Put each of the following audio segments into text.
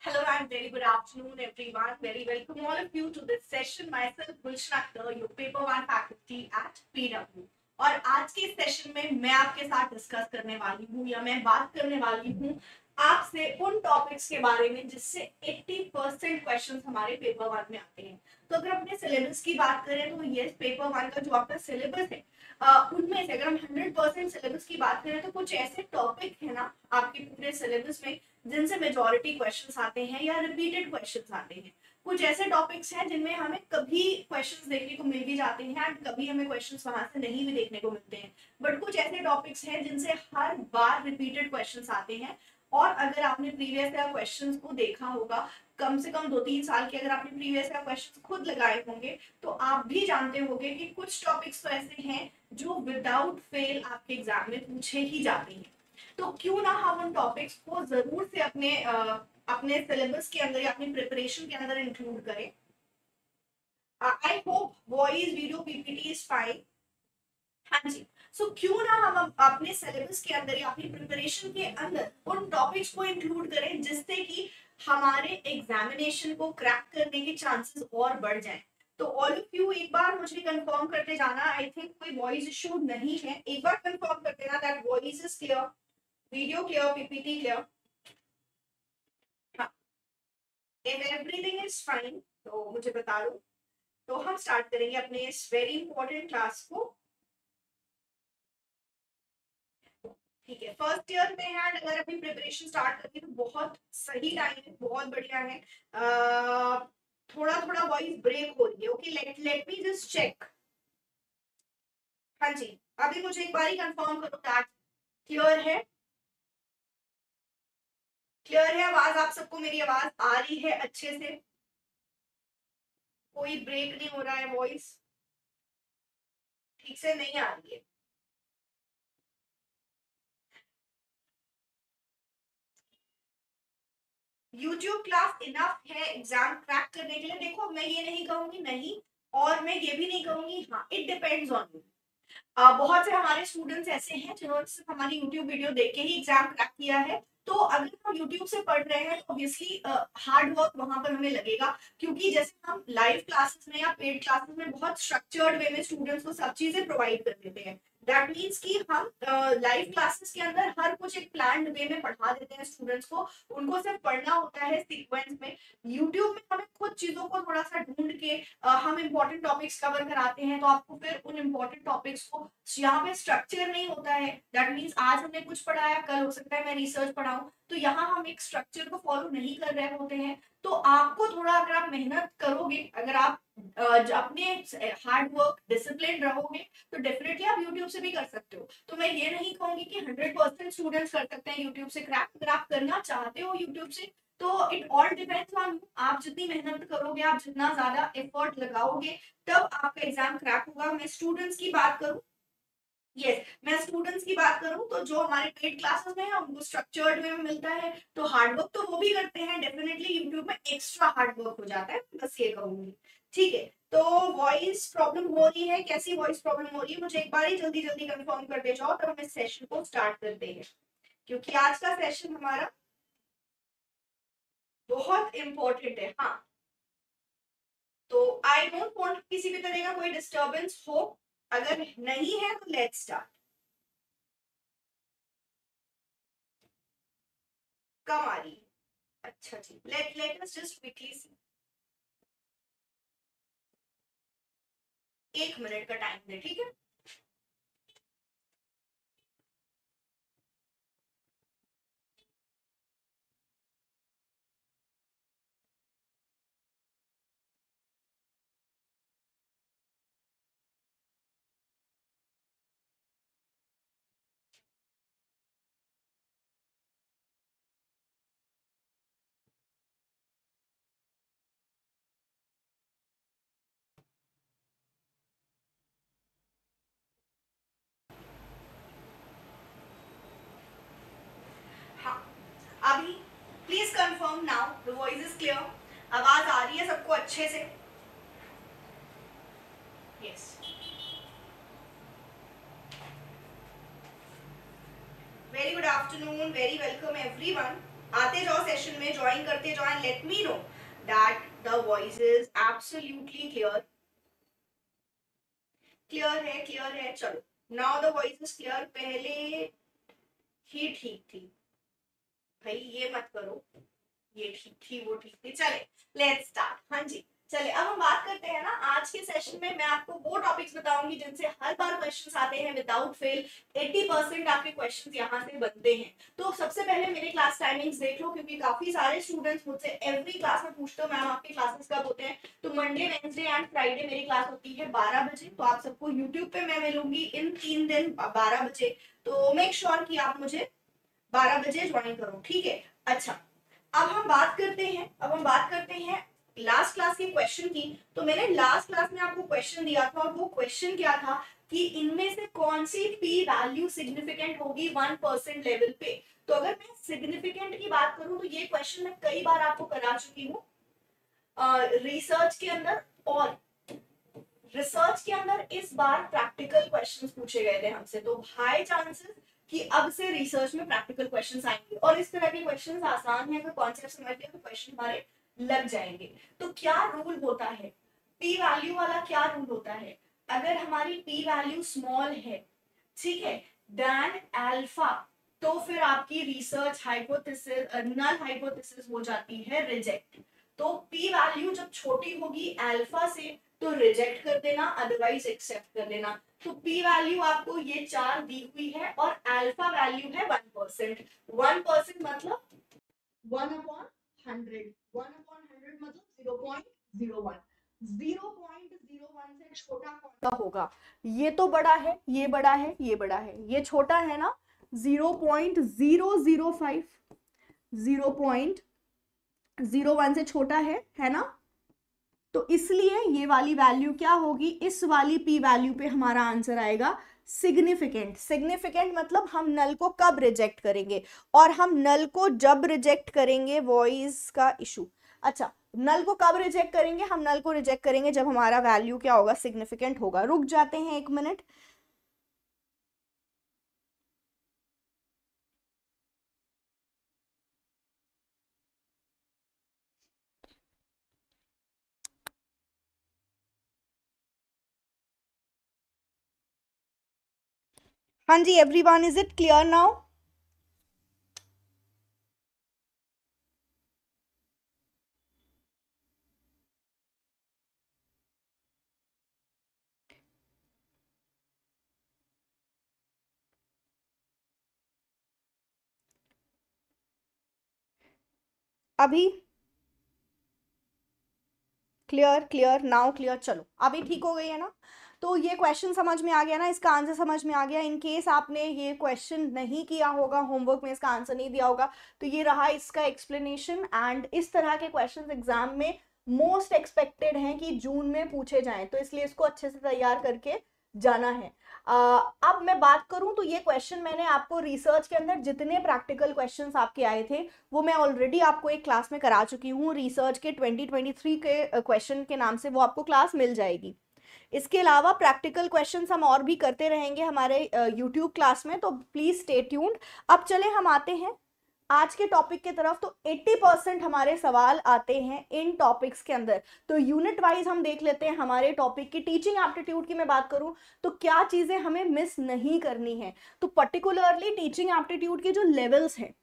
Hello and very good afternoon, everyone. Very welcome all of you to this session. Myself, Gulshan Akhtar, your Paper One faculty at PW. और आज के session में मैं आपके साथ discuss करने वाली हूँ या मैं बात करने वाली हूँ आपसे उन टॉपिक्स के बारे में जिससे 80% क्वेश्चंस हमारे पेपर वन में आते हैं। तो अगर अपने सिलेबस की बात करें तो ये पेपर वन का जो आपका सिलेबस है उनमें से अगर हम 100% सिलेबस की बात करें तो कुछ ऐसे टॉपिक है ना आपके पूरे सिलेबस में जिनसे मेजॉरिटी क्वेश्चंस आते हैं या रिपीटेड क्वेश्चंस आते हैं। कुछ ऐसे टॉपिक्स हैं जिनमें हमें कभी क्वेश्चंस देखने को मिल भी जाते हैं एंड कभी हमें क्वेश्चंस वहां से नहीं भी देखने को मिलते हैं। बट कुछ ऐसे टॉपिक्स हैं जिनसे हर बार रिपीटेड क्वेश्चंस आते हैं। और अगर आपने प्रीवियस ईयर क्वेश्चंस को देखा होगा, कम से कम 2-3 साल के अगर आपने प्रीवियस ईयर क्वेश्चंस खुद लगाए होंगे तो आप भी जानते होंगे कि कुछ टॉपिक्स तो ऐसे हैं जो विदाउट फेल आपके एग्जाम में पूछे ही जाते हैं। तो क्यों ना हम उन टॉपिक्स को जरूर से अपने सिलेबस के अंदर या अपनी प्रिपरेशन के अंदर इंक्लूड करें। I hope voice video PPT is fine. हाँ जी। सो क्यों ना हम अपने सिलेबस के अंदर या अपनी प्रिपरेशन के अंदर उन टॉपिक्स को इंक्लूड करें जिससे कि हमारे एग्जामिनेशन को क्रैक करने के चांसेस और बढ़ जाएं। तो ऑल ऑफ यू एक बार मुझे कंफर्म करते जाना, आई थिंक कोई वॉइस इशू नहीं है, एक बार कंफर्म कर देना that voice is clear, video clear, PPT clear. हाँ, इफ एवरीथिंग इज फाइन तो मुझे बता दो। तो हम स्टार्ट करेंगे अपने इस वेरी इंपॉर्टेंट क्लास को। ठीक है, फर्स्ट ईयर में है अगर अपनी प्रिपरेशन स्टार्ट करती है तो बहुत सही टाइम है, बहुत बढ़िया है। थोड़ा थोड़ा वॉइस ब्रेक हो रही है। Okay, let me just check. हाँ जी, अभी मुझे एक बार ही कंफर्म करो दैट क्लियर है। क्लियर है आवाज? आप सबको मेरी आवाज आ रही है अच्छे से? कोई ब्रेक नहीं हो रहा है? वॉइस ठीक से नहीं आ रही है? यूट्यूब क्लास इनफ है एग्जाम क्रैक करने के लिए? देखो, मैं ये नहीं कहूंगी नहीं, और मैं ये भी नहीं कहूंगी हाँ, इट डिपेंड्स ऑन यू। बहुत से हमारे स्टूडेंट्स ऐसे हैं जिन्होंने सिर्फ हमारी यूट्यूब वीडियो देख के ही एग्जाम क्रैक किया है। तो अगर हम यूट्यूब से पढ़ रहे हैं तो ऑब्वियसली हार्ड वर्क वहां पर हमें लगेगा, क्योंकि जैसे हम लाइव क्लासेस में या पेड क्लासेस में बहुत स्ट्रक्चर्ड वे में स्टूडेंट्स को सब चीजें प्रोवाइड कर देते हैं। दैट मीन्स कि हम लाइव क्लासेस के अंदर हर कुछ एक प्लान्ड वे में पढ़ा देते हैं स्टूडेंट्स को, उनको सिर्फ पढ़ना होता है सीक्वेंस में। यूट्यूब में हमें कुछ चीजों को थोड़ा सा ढूंढ के हम इम्पोर्टेंट टॉपिक्स कवर कराते हैं, तो आपको फिर उन इम्पोर्टेंट टॉपिक्स को यहाँ पे स्ट्रक्चर नहीं होता है। दैट मीन्स आज हमने कुछ पढ़ाया, कल हो सकता है मैं रिसर्च पढ़ाऊं, तो यहाँ हम एक स्ट्रक्चर को फॉलो नहीं कर रहे होते हैं। तो आपको थोड़ा, अगर आप मेहनत करोगे, अगर आप अपने हार्ड वर्क डिसिप्लिन रहोगे तो डेफिनेटली आप यूट्यूब से भी कर सकते हो। तो मैं ये नहीं कहूंगी कि 100% स्टूडेंट्स कर सकते हैं यूट्यूब से क्रैक। अगर आप करना चाहते हो यूट्यूब से तो it all depends on you. आप जितनी मेहनत करोगे, आप जितना ज्यादा एफर्ट लगाओगे, तब आपका एग्जाम क्रैक होगा। मैं स्टूडेंट्स की बात करूं, यस, मैं स्टूडेंट्स की बात करूं तो जो हमारे पेड क्लासेस में है उनको स्ट्रक्चर्ड वे में मिलता है, तो हार्ड वर्क तो वो भी करते हैं, डेफिनेटली यूट्यूब में एक्स्ट्रा हार्ड वर्क हो जाता है, बस ये कहूंगी। ठीक है, तो वॉइस प्रॉब्लम हो रही है? कैसी वॉइस प्रॉब्लम हो रही है मुझे एक बार ही जल्दी जल्दी कंफर्म कर दे जाओ, तब हम इस सेशन को स्टार्ट करते हैं, क्योंकि आज का सेशन हमारा बहुत इंपॉर्टेंट है। हाँ, तो आई डोंट वांट किसी भी तरह का कोई डिस्टर्बेंस हो। अगर नहीं है तो लेट्स स्टार्ट। कम आ रही है? अच्छा जी, let let us just quickly see. 1 minute का टाइम दे, ठीक है? हाँ, अभी please confirm now the voice is clear. आवाज आ रही है सबको अच्छे से? Yes. Very good afternoon, very welcome everyone. आते जाओ सेशन में, ज्वाइन करते जाओ and let me know that the voice is absolutely clear. Clear है, क्लियर है, चलो now the voice is clear. पहले ही ठीक थी भाई, ये मत करो, ये ठीक थी, वो ठीक थी। चले लेट्स स्टार्ट। हाँ जी, चले अब हम बात करते हैं ना आज के सेशन में। मैं आपको वो टॉपिक्स बताऊंगी जिनसे हर बार क्वेश्चंस आते हैं विदाउट फेल। 80% आपके क्वेश्चंस यहाँ से बनते हैं। तो सबसे पहले मेरे क्लास टाइमिंग्स देख लो, क्योंकि काफी सारे स्टूडेंट्स मुझसे एवरी क्लास में पूछते हो मैम आपके क्लासेस कब होते हैं। तो मंडे, वेडनेसडे एंड फ्राइडे मेरी क्लास होती है 12 बजे। तो आप सबको यूट्यूब पे मैं मिलूंगी इन 3 दिन 12 बजे। तो मेक श्योर कि आप मुझे 12 बजे ज्वाइन करो, ठीक है। अच्छा, अब हम बात करते हैं लास्ट क्लास के क्वेश्चन की। तो मैंने लास्ट क्लास में आपको क्वेश्चन दिया था, और वो क्वेश्चन क्या था कि इनमें से कौन सी पी वैल्यू सिग्निफिकेंट होगी 1% लेवल पे। तो अगर मैं सिग्निफिकेंट की बात करूं तो ये क्वेश्चन मैं कई बार आपको करा चुकी हूँ रिसर्च के अंदर, और रिसर्च के अंदर इस बार प्रैक्टिकल क्वेश्चंस पूछे गए थे हमसे। तो हाई चांसेस कि अब से रिसर्च में प्रैक्टिकल क्वेश्चंस आएंगे, और इस तरह के क्वेश्चंस आसान है, अगर कॉन्सेप्ट समझ लिया तो क्वेश्चन हमारे लग जाएंगे। तो क्या रूल होता है, पी वैल्यू वाला क्या रूल होता है, अगर हमारी पी वैल्यू स्मॉल है, ठीक है, देन अल्फा, तो फिर आपकी रिसर्च हाइपोथेसिस नल हाइपोथेसिस हो जाती है रिजेक्ट। तो पी वैल्यू जब छोटी होगी अल्फा से तो रिजेक्ट कर देना, अदरवाइज एक्सेप्ट कर देना। तो पी वैल्यू आपको ये 4 दी हुई है, और अल्फा वैल्यू है 1%। 1% मतलब 1/100, 1/100 मतलब 0.01। 0.01 से छोटा कौन सा होगा? ये तो बड़ा है, ये बड़ा है, ये बड़ा है, ये छोटा है ना 0.005, 0.01 से छोटा है ना। तो इसलिए ये वाली वैल्यू क्या होगी, इस वाली पी वैल्यू पे हमारा आंसर आएगा सिग्निफिकेंट। सिग्निफिकेंट मतलब हम नल को कब रिजेक्ट करेंगे, और हम नल को जब रिजेक्ट करेंगे वॉइस का इशू। अच्छा, नल को कब रिजेक्ट करेंगे, हम नल को रिजेक्ट करेंगे जब हमारा वैल्यू क्या होगा, सिग्निफिकेंट होगा। रुक जाते हैं 1 मिनट। हाँ जी everyone, is it clear now? अभी क्लियर, क्लियर नाउ, क्लियर। चलो अभी ठीक हो गई है ना। तो ये क्वेश्चन समझ में आ गया ना, इसका आंसर समझ में आ गया। इन केस आपने ये क्वेश्चन नहीं किया होगा, होमवर्क में इसका आंसर नहीं दिया होगा, तो ये रहा इसका एक्सप्लेनेशन। एंड इस तरह के क्वेश्चन एग्जाम में मोस्ट एक्सपेक्टेड हैं कि जून में पूछे जाएं, तो इसलिए इसको अच्छे से तैयार करके जाना है। अब मैं बात करूं तो ये क्वेश्चन मैंने आपको रिसर्च के अंदर जितने प्रैक्टिकल क्वेश्चंस आपके आए थे वो मैं ऑलरेडी आपको एक क्लास में करा चुकी हूँ। रिसर्च के 2023 के क्वेश्चन के नाम से वो आपको क्लास मिल जाएगी। इसके अलावा प्रैक्टिकल क्वेश्चंस हम और भी करते रहेंगे हमारे यूट्यूब क्लास में, तो प्लीज स्टे ट्यून्ड। अब चले हम आते हैं आज के टॉपिक की तरफ। तो 80% हमारे सवाल आते हैं इन टॉपिक्स के अंदर। तो यूनिट वाइज हम देख लेते हैं हमारे टॉपिक की। टीचिंग एप्टीट्यूड की मैं बात करूं तो क्या चीजें हमें मिस नहीं करनी है। तो पर्टिकुलरली टीचिंग एप्टीट्यूड के जो लेवल्स हैं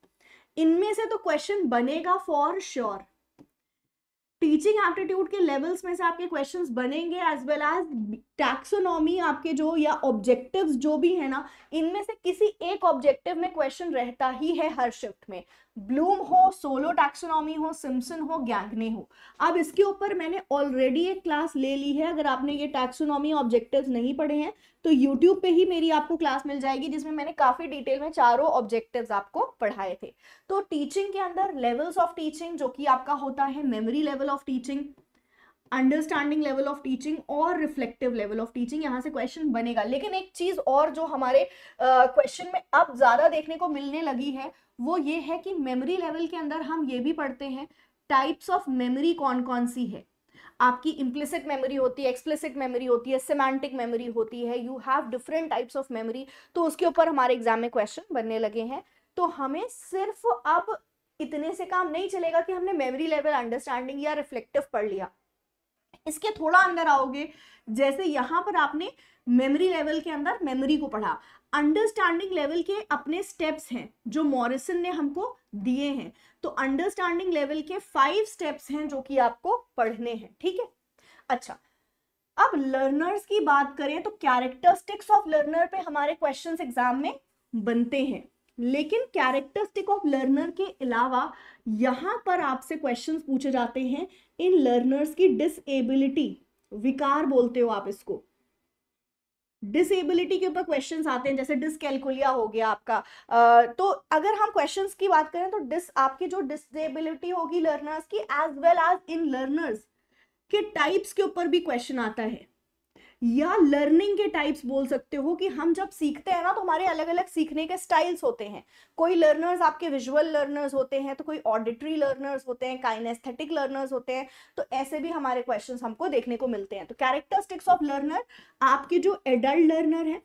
इनमें से तो क्वेश्चन बनेगा फॉर श्योर। टीचिंग एप्टीट्यूड के लेवल्स में से आपके क्वेश्चंस बनेंगे, एज वेल एज टैक्सोनॉमी आपके जो या ऑब्जेक्टिव्स जो भी है ना, इनमें से किसी एक ऑब्जेक्टिव में क्वेश्चन रहता ही है हर शिफ्ट में। ब्लूम हो, सोलो टैक्सोनॉमी हो, सिम्पसन हो, गैग्ने हो। अब इसके ऊपर मैंने ऑलरेडी एक क्लास ले ली है। अगर आपने ये टैक्सोनॉमी ऑब्जेक्टिव्स नहीं पढ़े हैं तो यूट्यूब पे ही मेरी आपको क्लास मिल जाएगी, जिसमें मैंने काफी डिटेल में चारों ऑब्जेक्टिव्स आपको पढ़ाए थे। तो टीचिंग के अंदर लेवल्स ऑफ टीचिंग जो कि आपका होता है memory level of teaching, understanding level of teaching और रिफ्लेक्टिव लेवल ऑफ टीचिंग, यहाँ से क्वेश्चन बनेगा। लेकिन एक चीज और जो हमारे क्वेश्चन में अब ज्यादा देखने को मिलने लगी है वो ये है कि मेमोरी लेवल के अंदर हम ये भी पढ़ते हैं टाइप्स ऑफ मेमोरी कौन कौन सी है। आपकी इम्प्लिसिट मेमोरी होती है, एक्सप्लिसिट मेमोरी होती है, सिमेंटिक मेमोरी होती है, you have different types of memory. तो उसके ऊपर हमारे एग्जाम में क्वेश्चन बनने लगे हैं। तो हमें सिर्फ अब इतने से काम नहीं चलेगा कि हमने मेमोरी लेवल, अंडरस्टैंडिंग या रिफ्लेक्टिव पढ़ लिया। इसके थोड़ा अंदर आओगे, जैसे यहां पर आपने मेमोरी लेवल के अंदर मेमोरी को पढ़ा, अंडरस्टैंडिंग लेवल के अपने स्टेप्स हैं जो मॉरिसन ने हमको दिए हैं। तो अंडरस्टैंडिंग लेवल के 5 स्टेप्स हैं जो कि आपको पढ़ने हैं, ठीक है। अच्छा, अब लर्नर्स की बात करें तो कैरेक्टरिस्टिक्स ऑफ लर्नर पे हमारे क्वेश्चंस एग्जाम में बनते हैं, लेकिन कैरेक्टरिस्टिक ऑफ लर्नर के अलावा यहां पर आपसे क्वेश्चंस पूछे जाते हैं इन लर्नर्स की डिसेबिलिटी, विकार बोलते हो आप इसको, डिसेबिलिटी के ऊपर क्वेश्चंस आते हैं, जैसे डिसकैलकुलिया हो गया आपका। तो अगर हम क्वेश्चंस की बात करें तो आपकी जो डिसेबिलिटी होगी लर्नर्स की, एज वेल एज इन लर्नर्स के टाइप्स के ऊपर भी क्वेश्चन आता है, या लर्निंग के टाइप्स बोल सकते हो कि हम जब सीखते हैं ना तो हमारे अलग अलग सीखने के स्टाइल्स होते हैं। कोई लर्नर्स आपके विजुअल लर्नर्स होते हैं, तो कोई ऑडिटरी लर्नर्स होते हैं, काइनेस्थेटिक लर्नर्स होते हैं, तो ऐसे भी हमारे क्वेश्चंस हमको देखने को मिलते हैं। तो कैरेक्टरिस्टिक्स ऑफ लर्नर, आपके जो एडल्ट लर्नर है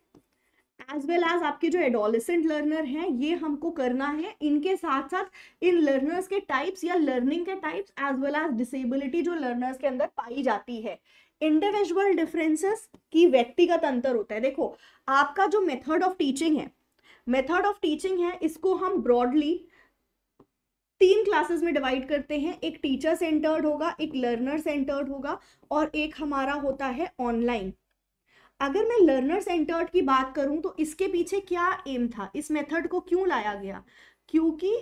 एज वेल एज आपके जो एडोलेसेंट लर्नर हैं, ये हमको करना है। इनके साथ साथ इन लर्नर्स के टाइप्स या लर्निंग के types as well as disability जो लर्नर्स के अंदर पाई जाती है, इंडिविजुअल डिफरेंसेस की व्यक्तिगत अंतर होता है। देखो, आपका जो मेथड ऑफ टीचिंग है, इसको हम ब्रॉडली 3 क्लासेस में डिवाइड करते हैं। एक टीचर सेंटर्ड होगा, एक लर्नर सेंटर्ड होगा, और एक हमारा होता है ऑनलाइन। अगर मैं लर्नर सेंटर्ड की बात करूं तो इसके पीछे क्या एम था, इस मेथड को क्यों लाया गया, क्योंकि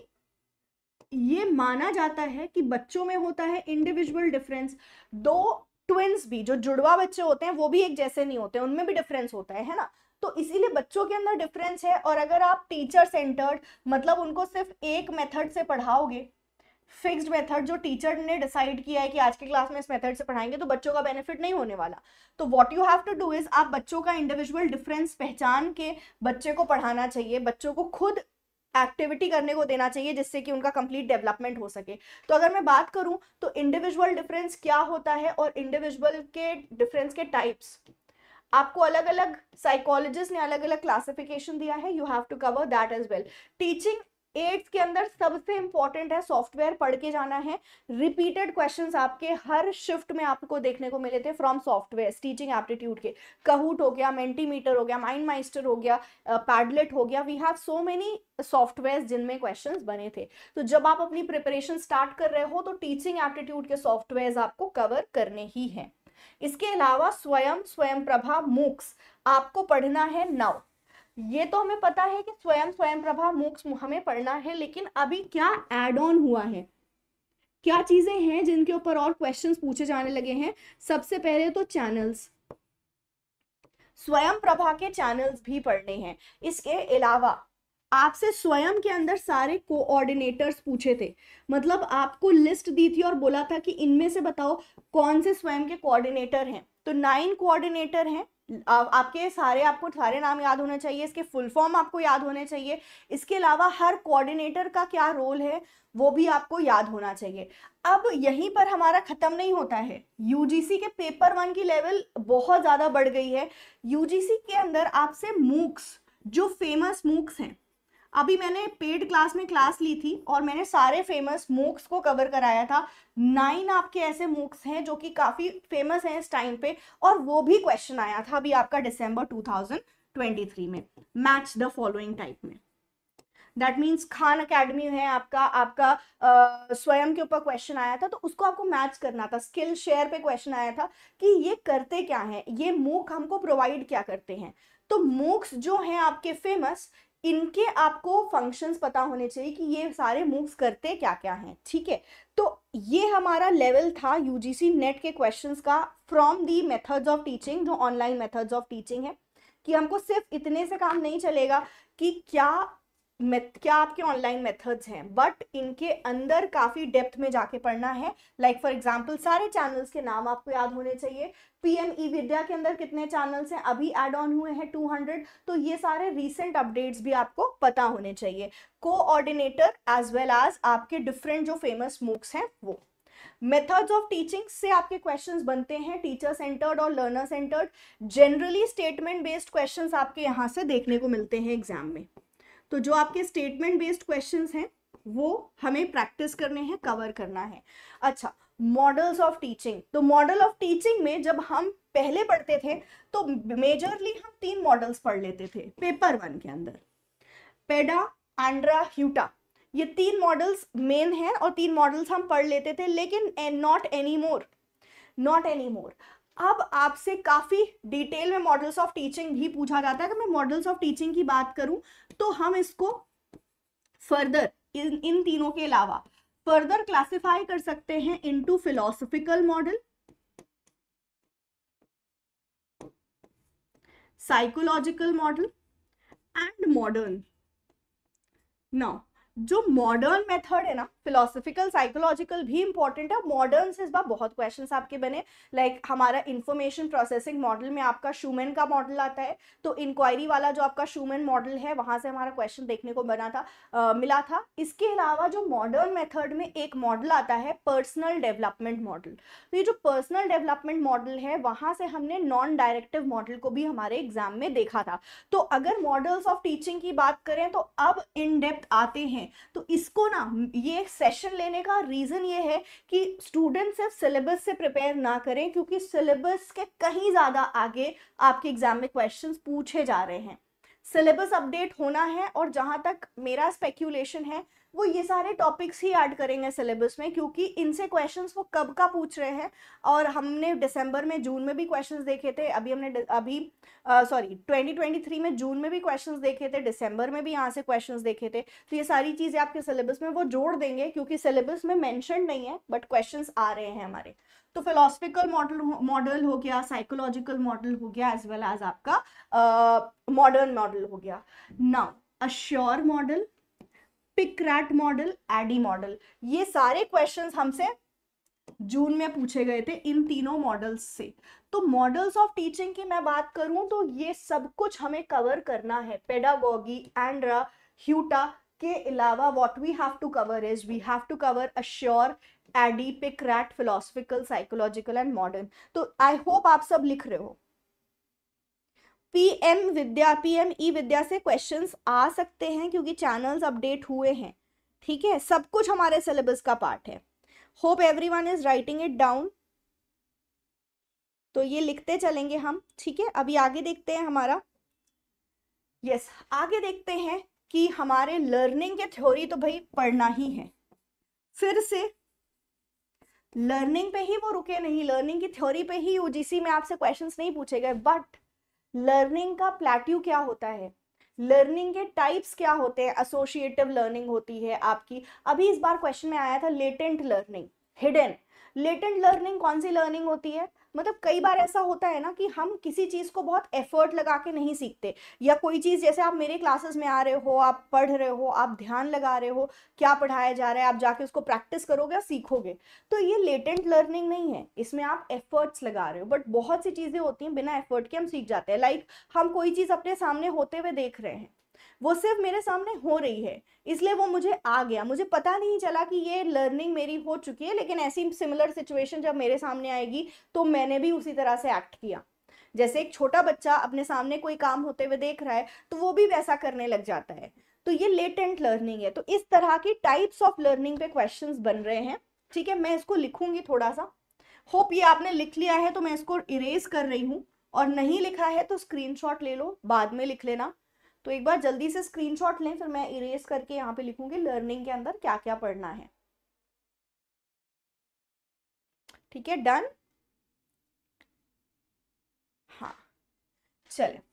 ये माना जाता है कि बच्चों में होता है इंडिविजुअल डिफरेंस। दो ट्विंस भी, जो जुड़वा बच्चे होते हैं, वो भी एक जैसे नहीं होते, उनमें भी डिफरेंस होता है ना। तो इसीलिए बच्चों के अंदर डिफरेंस है। और अगर आप टीचर सेंटर्ड, मतलब उनको सिर्फ एक मेथड से पढ़ाओगे, फिक्स्ड मेथड जो टीचर ने डिसाइड किया है कि आज की क्लास में इस मेथड से पढ़ाएंगे, तो बच्चों का बेनिफिट नहीं होने वाला। तो what you have to do is, आप बच्चों का इंडिविजुअल डिफरेंस पहचान के बच्चे को पढ़ाना चाहिए, बच्चों को खुद एक्टिविटी करने को देना चाहिए जिससे कि उनका कंप्लीट डेवलपमेंट हो सके। तो अगर मैं बात करूं तो इंडिविजुअल डिफरेंस क्या होता है और इंडिविजुअल के डिफरेंस के टाइप्स आपको अलग अलग साइकोलॉजिस्ट ने अलग अलग क्लासिफिकेशन दिया है, you have to cover that as well. Teaching aids के अंदर सबसे इंपॉर्टेंट है सॉफ्टवेयर, पढ़ के जाना है। रिपीटेड क्वेश्चंस आपके हर शिफ्ट में आपको देखने को मिले थे फ्रॉम सॉफ्टवेयर टीचिंग एप्टीट्यूड के। कहूट हो गया, मेंटीमीटर हो गया, माइंड माइस्टर हो गया, पैडलेट हो गया, we have so many software जिनमें क्वेश्चंस बने थे। तो जब आप अपनी प्रिपरेशन स्टार्ट कर रहे हो तो टीचिंग एप्टीट्यूड के सॉफ्टवेयर आपको कवर करने ही है। इसके अलावा स्वयं प्रभा, मूक्स आपको पढ़ना है नाउ। ये तो हमें पता है कि स्वयं प्रभा, मूक्स हमें पढ़ना है, लेकिन अभी क्या एड ऑन हुआ है, क्या चीजें हैं जिनके ऊपर और क्वेश्चंस पूछे जाने लगे हैं। सबसे पहले तो चैनल्स, स्वयं प्रभा के चैनल्स भी पढ़ने हैं। इसके अलावा आपसे स्वयं के अंदर सारे कोऑर्डिनेटर्स पूछे थे, मतलब आपको लिस्ट दी थी और बोला था कि इनमें से बताओ कौन से स्वयं के कोऑर्डिनेटर हैं। तो 9 कोऑर्डिनेटर हैं आपके, आपको सारे नाम याद होने चाहिए, इसके फुल फॉर्म आपको याद होने चाहिए। इसके अलावा हर कोऑर्डिनेटर का क्या रोल है वो भी आपको याद होना चाहिए। अब यहीं पर हमारा खत्म नहीं होता है, यूजीसी के पेपर 1 की लेवल बहुत ज्यादा बढ़ गई है। यूजीसी के अंदर आपसे मूक्स, जो फेमस मूक्स हैं, अभी मैंने पेड क्लास में क्लास ली थी और मैंने सारे फेमस मूक्स को कवर कराया था। 9 आपके ऐसे मूक्स हैं जो कि काफी फेमस हैं इस टाइम पे, और वो भी क्वेश्चन आया था अभी आपका दिसंबर 2023 में, मैच द फॉलोइंग टाइप में। दैट मीन्स खान अकेडमी है आपका स्वयं के ऊपर क्वेश्चन आया था, तो उसको आपको मैच करना था। स्किल शेयर पे क्वेश्चन आया था कि ये करते क्या है, ये मूक हमको प्रोवाइड क्या करते हैं। तो मूक्स जो हैं आपके फेमस, इनके आपको फंक्शंस पता होने चाहिए कि ये सारे मूव्स करते क्या क्या हैं, ठीक है। तो ये हमारा लेवल था यूजीसी नेट के क्वेश्चंस का from the methods of teaching, जो ऑनलाइन मेथड्स ऑफ टीचिंग है, कि हमको सिर्फ इतने से काम नहीं चलेगा कि क्या आपके ऑनलाइन मेथड्स हैं, बट इनके अंदर काफी डेप्थ में जाके पढ़ना है। लाइक फॉर एग्जांपल सारे चैनल्स के नाम आपको याद होने चाहिए। पीएम ई विद्या के अंदर कितने चैनल्स हैं, अभी ऐड ऑन हुए हैं 200, तो ये सारे रीसेंट अपडेट्स भी आपको पता होने चाहिए। कोऑर्डिनेटर एज वेल एज आपके डिफरेंट जो फेमस मूक्स हैं वो। मेथड्स ऑफ टीचिंग से आपके क्वेश्चंस बनते हैं टीचर सेंटर्ड और learner centred. Generally statement based questions आपके यहाँ से देखने को मिलते हैं एग्जाम में। तो जो आपके स्टेटमेंट बेस्ड क्वेश्चंस हैं वो हमें प्रैक्टिस करने हैं, कवर करना है। अच्छा, मॉडल्स ऑफ टीचिंग। तो मॉडल ऑफ टीचिंग में जब हम पहले पढ़ते थे तो मेजरली हम 3 मॉडल्स पढ़ लेते थे पेपर 1 के अंदर, पेडा, एंड्रा, ह्यूटा। ये 3 मॉडल्स मेन हैं और 3 मॉडल्स हम पढ़ लेते थे, लेकिन not any more, not any more. अब आपसे काफी डिटेल में मॉडल्स ऑफ टीचिंग भी पूछा जाता है। अगर मैं मॉडल्स ऑफ टीचिंग की बात करूं तो हम इसको फर्दर इन तीनों के अलावा फर्दर क्लासिफाई कर सकते हैं into philosophical model, psychological model and modern. Now जो मॉडर्न मेथड है ना, फिलोसॉफिकल साइकोलॉजिकल भी इंपॉर्टेंट है, मॉडर्न से इस बार बहुत क्वेश्चंस आपके बने। लाइक हमारा इंफॉर्मेशन प्रोसेसिंग मॉडल में आपका शूमैन का मॉडल आता है, तो इंक्वायरी वाला जो आपका शूमैन मॉडल है वहां से हमारा क्वेश्चन देखने को मिला था। इसके अलावा जो मॉडर्न मेथड में एक मॉडल आता है पर्सनल डेवलपमेंट मॉडल। तो ये जो पर्सनल डेवलपमेंट मॉडल है वहां से हमने नॉन डायरेक्टिव मॉडल को भी हमारे एग्जाम में देखा था। तो अगर मॉडल्स ऑफ टीचिंग की बात करें तो अब इन डेप्थ आते हैं। तो इसको ना, ये सेशन लेने का रीजन ये है कि स्टूडेंट सिर्फ सिलेबस से प्रिपेयर ना करें, क्योंकि सिलेबस के कहीं ज्यादा आगे आपके एग्जाम में क्वेश्चंस पूछे जा रहे हैं। सिलेबस अपडेट होना है, और जहां तक मेरा स्पेक्यूलेशन है वो ये सारे टॉपिक्स ही ऐड करेंगे सिलेबस में, क्योंकि इनसे क्वेश्चंस वो कब का पूछ रहे हैं। और हमने दिसंबर में, जून में भी क्वेश्चंस देखे थे, अभी 2023 में जून में भी क्वेश्चंस देखे थे, दिसंबर में भी यहाँ से क्वेश्चंस देखे थे। तो ये सारी चीजें आपके सिलेबस में वो जोड़ देंगे, क्योंकि सिलेबस में मेंशन नहीं है बट क्वेश्चंस आ रहे हैं हमारे। तो फिलोसफिकल मॉडल हो गया, साइकोलॉजिकल मॉडल हो गया, एज वेल एज आपका मॉडर्न मॉडल हो गया। Now ASSURE model, PICRAT model, ADDIE model, ये सारे क्वेश्चंस हमसे जून में पूछे गए थे इन तीनों मॉडल्स से। तो मॉडल्स ऑफ टीचिंग की मैं बात करूं तो ये सब कुछ हमें कवर करना है। पेडागोगी, एंड्रा, ह्यूटा के अलावा what we have to cover is we have to cover assure, AD, पिकरैट, फिलोसफिकल, साइकोलॉजिकल एंड मॉडर्न। तो आई होप आप सब लिख रहे हो। पीएम विद्या, पीएम ई विद्या से क्वेश्चंस आ सकते हैं क्योंकि चैनल्स अपडेट हुए हैं। ठीक है, सब कुछ हमारे सिलेबस का पार्ट है। Hope everyone is writing it down. तो ये लिखते चलेंगे हम। ठीक है, अभी आगे देखते हैं हमारा। यस, आगे देखते हैं कि हमारे लर्निंग के थ्योरी तो भाई पढ़ना ही है। फिर से लर्निंग पे ही वो रुके नहीं, लर्निंग की थ्योरी पे ही यूजीसी में आपसे क्वेश्चंस नहीं पूछे गए, बट लर्निंग का प्लेट्यू क्या होता है, लर्निंग के टाइप्स क्या होते हैं। एसोसिएटिव लर्निंग होती है आपकी, अभी इस बार क्वेश्चन में आया था latent learning, hidden. Latent learning कौन सी लर्निंग होती है? मतलब कई बार ऐसा होता है ना कि हम किसी चीज को बहुत एफर्ट लगा के नहीं सीखते, या कोई चीज, जैसे आप मेरे क्लासेस में आ रहे हो, आप पढ़ रहे हो, आप ध्यान लगा रहे हो क्या पढ़ाया जा रहा है, आप जाके उसको प्रैक्टिस करोगे और सीखोगे। तो ये लेटेंट लर्निंग नहीं है, इसमें आप एफर्ट्स लगा रहे हो। बट बहुत सी चीजें होती हैं बिना एफर्ट के हम सीख जाते हैं। लाइक हम कोई चीज अपने सामने होते हुए देख रहे हैं, वो सिर्फ मेरे सामने हो रही है इसलिए वो मुझे आ गया, मुझे पता नहीं चला कि ये लर्निंग मेरी हो चुकी है, लेकिन ऐसी सिमिलर सिचुएशन जब मेरे सामने आएगी तो मैंने भी उसी तरह से एक्ट किया। जैसे एक छोटा बच्चा अपने सामने कोई काम होते हुए देख रहा है तो वो भी वैसा करने लग जाता है। तो ये लेटेंट लर्निंग है। तो इस तरह की टाइप्स ऑफ लर्निंग पे क्वेश्चंस बन रहे हैं। ठीक है, मैं इसको लिखूंगी थोड़ा सा। होप ये आपने लिख लिया है, तो मैं इसको इरेज कर रही हूँ, और नहीं लिखा है तो स्क्रीनशॉट ले लो, बाद में लिख लेना। तो एक बार जल्दी से स्क्रीनशॉट लें, फिर मैं इरेज करके यहाँ पे लिखूंगी लर्निंग के अंदर क्या क्या पढ़ना है। ठीक है, डन। हाँ, चले।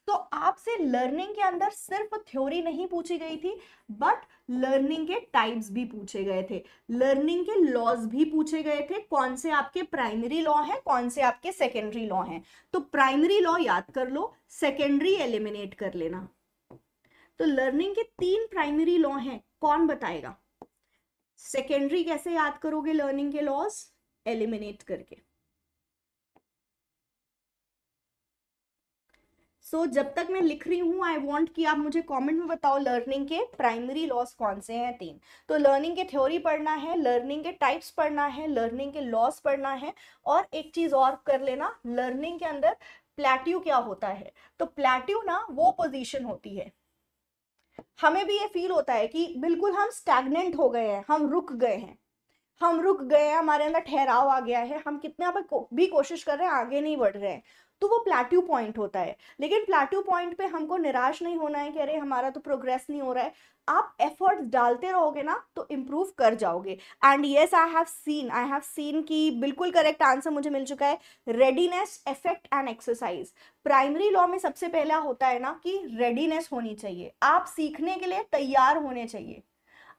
तो आपसे लर्निंग के अंदर सिर्फ थ्योरी नहीं पूछी गई थी, बट लर्निंग के टाइप्स भी पूछे गए थे, लर्निंग के लॉज भी पूछे गए थे। कौन से आपके प्राइमरी लॉ हैं, कौन से आपके सेकेंडरी लॉ हैं। तो प्राइमरी लॉ याद कर लो, सेकेंडरी एलिमिनेट कर लेना। तो लर्निंग के 3 प्राइमरी लॉ हैं, कौन बताएगा? सेकेंडरी कैसे याद करोगे लर्निंग के लॉज? एलिमिनेट करके। सो जब तक मैं लिख रही हूं, आई वांट कि आप मुझे कमेंट में बताओ लर्निंग के प्राइमरी लॉस कौन से हैं 3। तो लर्निंग के थ्योरी पढ़ना है, लर्निंग के टाइप्स पढ़ना है, लर्निंग के लॉस पढ़ना है, और एक चीज और कर लेना, लर्निंग के अंदर प्लेट्यू क्या होता है। तो प्लेट्यू ना वो पोजीशन होती है हमें भी ये फील होता है कि बिल्कुल हम स्टैग्नेंट हो गए हैं, हम रुक गए हैं, हमारे अंदर ठहराव आ गया है, हम कितना भी कोशिश कर रहे हैं, आगे नहीं बढ़ रहे हैं, तो वो प्लेट्यू पॉइंट होता है। लेकिन प्लेट्यू पॉइंट पे हमको निराश नहीं होना है कि अरे हमारा तो प्रोग्रेस नहीं हो रहा है। आप एफर्ट्स डालते रहोगे ना तो इम्प्रूव कर जाओगे। And yes, I have seen कि बिल्कुल करेक्ट आंसर मुझे मिल चुका है, readiness, effect and exercise. Primary law में सबसे पहला होता है ना कि रेडीनेस होनी चाहिए, आप सीखने के लिए तैयार होने चाहिए।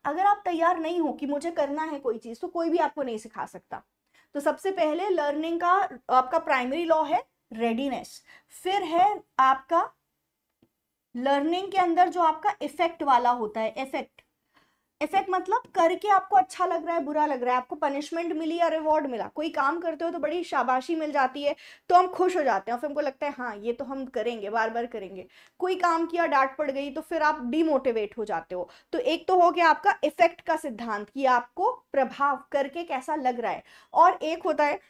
अगर आप तैयार नहीं हो कि मुझे करना है कोई चीज, तो कोई भी आपको नहीं सिखा सकता। तो सबसे पहले लर्निंग का आपका प्राइमरी लॉ है रेडीनेस। फिर है आपका लर्निंग के अंदर जो आपका इफेक्ट वाला होता है, इफेक्ट मतलब करके आपको अच्छा लग रहा है, बुरा लग रहा है, आपको पनिशमेंट मिली या रिवॉर्ड मिला, कोई काम करते हो तो बड़ी शाबाशी मिल जाती है तो हम खुश हो जाते हैं, फिर हमको लगता है हाँ ये तो हम करेंगे, बार बार करेंगे। कोई काम किया, डांट पड़ गई, तो फिर आप डिमोटिवेट हो जाते हो। तो एक तो हो गया आपका इफेक्ट का सिद्धांत कि आपको प्रभाव करके कैसा लग रहा है, और एक होता है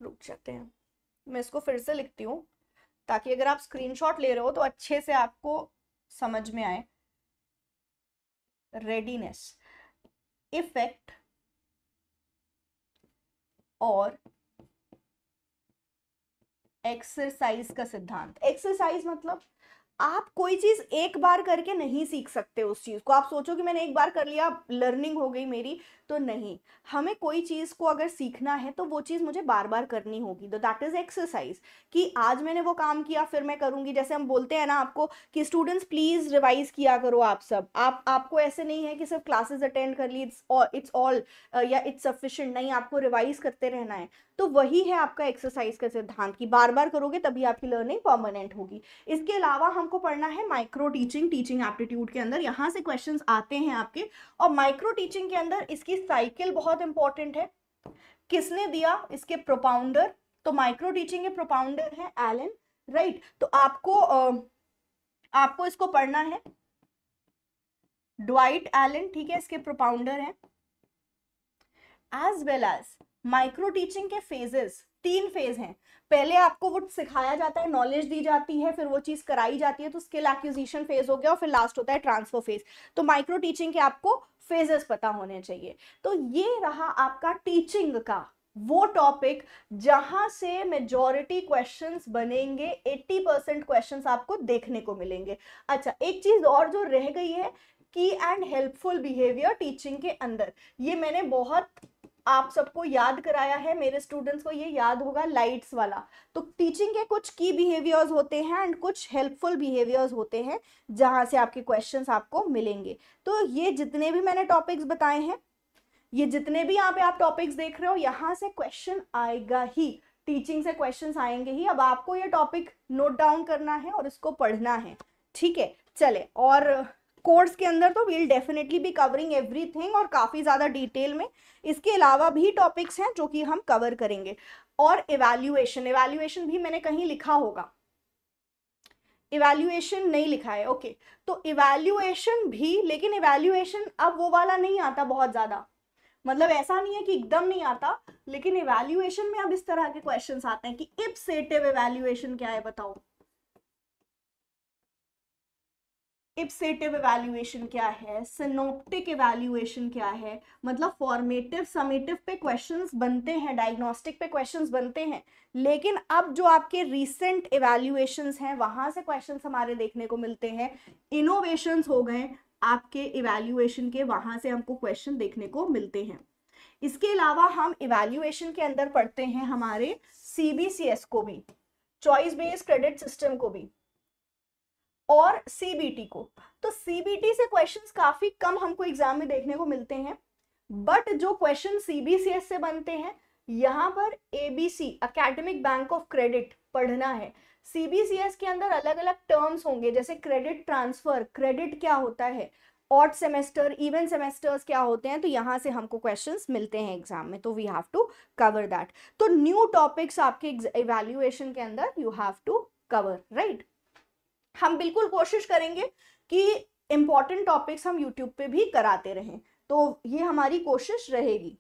रुक जाते हैं, मैं इसको फिर से लिखती हूँ ताकि अगर आप स्क्रीनशॉट ले रहे हो तो अच्छे से आपको समझ में आए। रेडीनेस, इफेक्ट और एक्सरसाइज का सिद्धांत। एक्सरसाइज मतलब आप कोई चीज एक बार करके नहीं सीख सकते उस चीज को। आप सोचो कि मैंने एक बार कर लिया, लर्निंग हो गई मेरी, तो नहीं। हमें कोई चीज को अगर सीखना है तो वो चीज मुझे बार बार करनी होगी, तो दैट इज एक्सरसाइज। कि आज मैंने वो काम किया, फिर मैं करूंगी। जैसे हम बोलते हैं ना आपको कि स्टूडेंट्स प्लीज रिवाइज किया करो, आप सब, आपको ऐसे नहीं है कि सिर्फ क्लासेस अटेंड कर ली इट्स ऑल या इट्स सफिशिएंट, नहीं, आपको रिवाइज करते रहना है। तो वही है आपका एक्सरसाइज का सिद्धांत कि बार बार करोगे तभी आपकी लर्निंग परमानेंट होगी। इसके अलावा हमको पढ़ना है माइक्रो टीचिंग, टीचिंग एप्टीट्यूड के अंदर, यहाँ से क्वेश्चंस आते हैं आपके। और माइक्रो टीचिंग के अंदर इसकी साइकिल बहुत इंपॉर्टेंट है। किसने दिया इसके प्रोपाउंडर? तो माइक्रो टीचिंग के प्रोपाउंडर है एलन, राइट। तो आपको इसको पढ़ना है, ड्वाइट एलन, ठीक है, इसके प्रोपाउंडर है। As well as micro teaching के फेजेस, 3 फेज हैं। पहले आपको वो सिखाया जाता है, नॉलेज दी जाती है, फिर वो चीज कराई जाती है, तो स्किल एक्विजिशन फेज हो गया, और फिर लास्ट होता है ट्रांसफर फेज। तो माइक्रो टीचिंग के आपको फेजेस पता होने चाहिए। तो ये रहा आपका टीचिंग का वो टॉपिक जहां से मेजॉरिटी क्वेश्चंस बनेंगे, 80% क्वेश्चंस आपको देखने को मिलेंगे। अच्छा, एक चीज और जो रह गई है, की एंड हेल्पफुल बिहेवियर टीचिंग के अंदर, ये मैंने बहुत आप सबको याद कराया है, मेरे स्टूडेंट्स को ये याद होगा, लाइट्स वाला। तो टीचिंग के कुछ की बिहेवियर्स होते हैं एंड कुछ हेल्पफुल बिहेवियर्स होते हैं जहां से आपके क्वेश्चंस आपको मिलेंगे। तो ये जितने भी मैंने टॉपिक्स बताए हैं, ये जितने भी यहाँ पे आप टॉपिक्स देख रहे हो, यहाँ से क्वेश्चन आएगा ही, टीचिंग से क्वेश्चंस आएंगे ही। अब आपको ये टॉपिक नोट डाउन करना है और इसको पढ़ना है, ठीक है। चले, और कोर्स के अंदर तो we'll definitely be covering everything, और काफी ज्यादा डिटेल में। इसके अलावा भी टॉपिक्स हैं जो कि हम कवर करेंगे। और इवैल्यूएशन भी मैंने कहीं लिखा होगा, इवैल्यूएशन नहीं लिखा है, ओके। तो इवैल्यूएशन भी, लेकिन इवैल्यूएशन अब वो वाला नहीं आता बहुत ज्यादा, मतलब ऐसा नहीं है कि एकदम नहीं आता, लेकिन इवैल्यूएशन में अब इस तरह के क्वेश्चंस आते हैं कि इप्सेटिव इवैल्यूएशन क्या है बताओ, इप्सेटिव इवैल्यूएशन क्या है, सिनोप्टिक इवैल्यूएशन क्या है। मतलब फॉर्मेटिव, समेटिव पे क्वेश्चंस बनते हैं, डायग्नोस्टिक पे क्वेश्चंस बनते हैं, लेकिन अब जो आपके रीसेंट इवैल्यूएशंस हैं वहां से क्वेश्चंस हमारे देखने को मिलते हैं। इनोवेशंस हो गए आपके इवैल्यूएशन के, वहां से हमको क्वेश्चन देखने को मिलते हैं। इसके अलावा हम इवैल्यूएशन के अंदर पढ़ते हैं हमारे सीबीसीएस को भी, चॉइस बेस्ड क्रेडिट सिस्टम को भी, और सीबीटी को। तो सीबीटी से क्वेश्चंस काफी कम हमको एग्जाम में देखने को मिलते हैं, बट जो क्वेश्चन सीबीसीएस से बनते हैं, यहाँ पर ABC, academic bank of credit, पढ़ना है। सीबीसीएस के अंदर अलग अलग टर्म्स होंगे, जैसे क्रेडिट ट्रांसफर, क्रेडिट क्या होता है, ऑड सेमेस्टर, इवन सेमेस्टर्स क्या होते हैं। तो यहाँ से हमको क्वेश्चंस मिलते हैं एग्जाम में, तो we have to cover that. तो न्यू टॉपिक्स आपके इवैल्यूएशन के अंदर you have to cover, right. हम बिल्कुल कोशिश करेंगे कि इंपॉर्टेंट टॉपिक्स हम यूट्यूब पे भी कराते रहें, तो ये हमारी कोशिश रहेगी।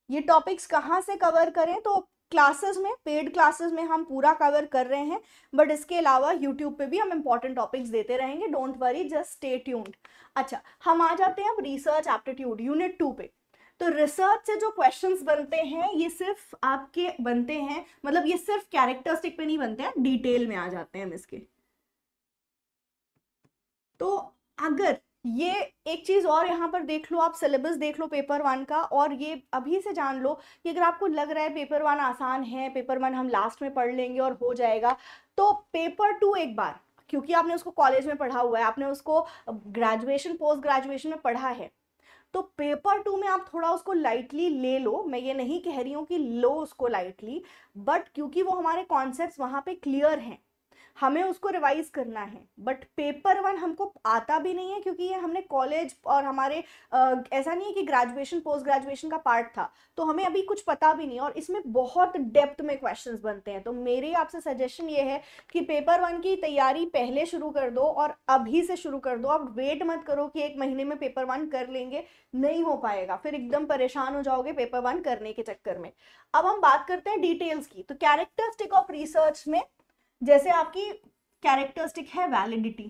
ये टॉपिक्स कहाँ से कवर करें, तो क्लासेस में, पेड क्लासेस में हम पूरा कवर कर रहे हैं, बट इसके अलावा यूट्यूब पे भी हम इंपॉर्टेंट टॉपिक्स देते रहेंगे, don't worry, just stay tuned. अच्छा, हम आ जाते हैं अब रिसर्च एप्टीट्यूड यूनिट 2 पे। तो रिसर्च से जो क्वेश्चंस बनते हैं ये सिर्फ आपके बनते हैं, मतलब ये सिर्फ कैरेक्टरिस्टिक पे नहीं बनते हैं, डिटेल में आ जाते हैं हम इसके। तो अगर ये एक चीज और यहाँ पर देख लो, आप सिलेबस देख लो पेपर 1 का, और ये अभी से जान लो कि अगर आपको लग रहा है पेपर 1 आसान है, पेपर 1 हम लास्ट में पढ़ लेंगे और हो जाएगा, तो पेपर 2 एक बार, क्योंकि आपने उसको कॉलेज में पढ़ा हुआ है, आपने उसको ग्रेजुएशन पोस्ट ग्रेजुएशन में पढ़ा है, तो पेपर 2 में आप थोड़ा उसको लाइटली ले लो। मैं ये नहीं कह रही हूँ कि लो उसको लाइटली, बट क्योंकि वो हमारे कॉन्सेप्ट्स वहां पे क्लियर हैं, हमें उसको रिवाइज करना है। बट पेपर 1 हमको आता भी नहीं है, क्योंकि ये हमने कॉलेज और हमारे ऐसा नहीं है कि ग्रेजुएशन पोस्ट ग्रेजुएशन का पार्ट था, तो हमें अभी कुछ पता भी नहीं, और इसमें बहुत डेप्थ में क्वेश्चंस बनते हैं। तो मेरी आपसे सजेशन ये है कि पेपर 1 की तैयारी पहले शुरू कर दो, और अभी से शुरू कर दो। आप वेट मत करो कि 1 महीने में पेपर 1 कर लेंगे, नहीं हो पाएगा, फिर एकदम परेशान हो जाओगे पेपर 1 करने के चक्कर में। अब हम बात करते हैं डिटेल्स की। तो कैरेक्टरिस्टिक ऑफ रिसर्च में जैसे आपकी कैरेक्टरिस्टिक है वैलिडिटी,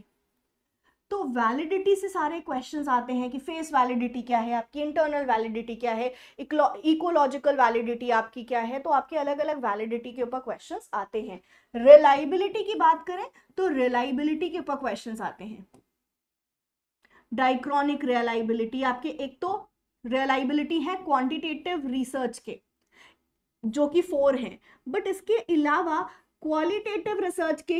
तो वैलिडिटी से सारे क्वेश्चंस आते हैं कि फेस वैलिडिटी क्या है, आपकी इंटरनल वैलिडिटी क्या है, इकोलॉजिकल वैलिडिटी आपकी क्या है, तो आपके अलग अलग वैलिडिटी के ऊपर क्वेश्चंस आते हैं। रिलायबिलिटी की बात करें तो रिलायबिलिटी के ऊपर क्वेश्चंस आते हैं। डाइक्रोनिक रिलायबिलिटी, आपके एक तो रिलायबिलिटी है क्वांटिटेटिव रिसर्च के, जो कि 4 हैं, बट इसके अलावा क्वालिटेटिव रिसर्च के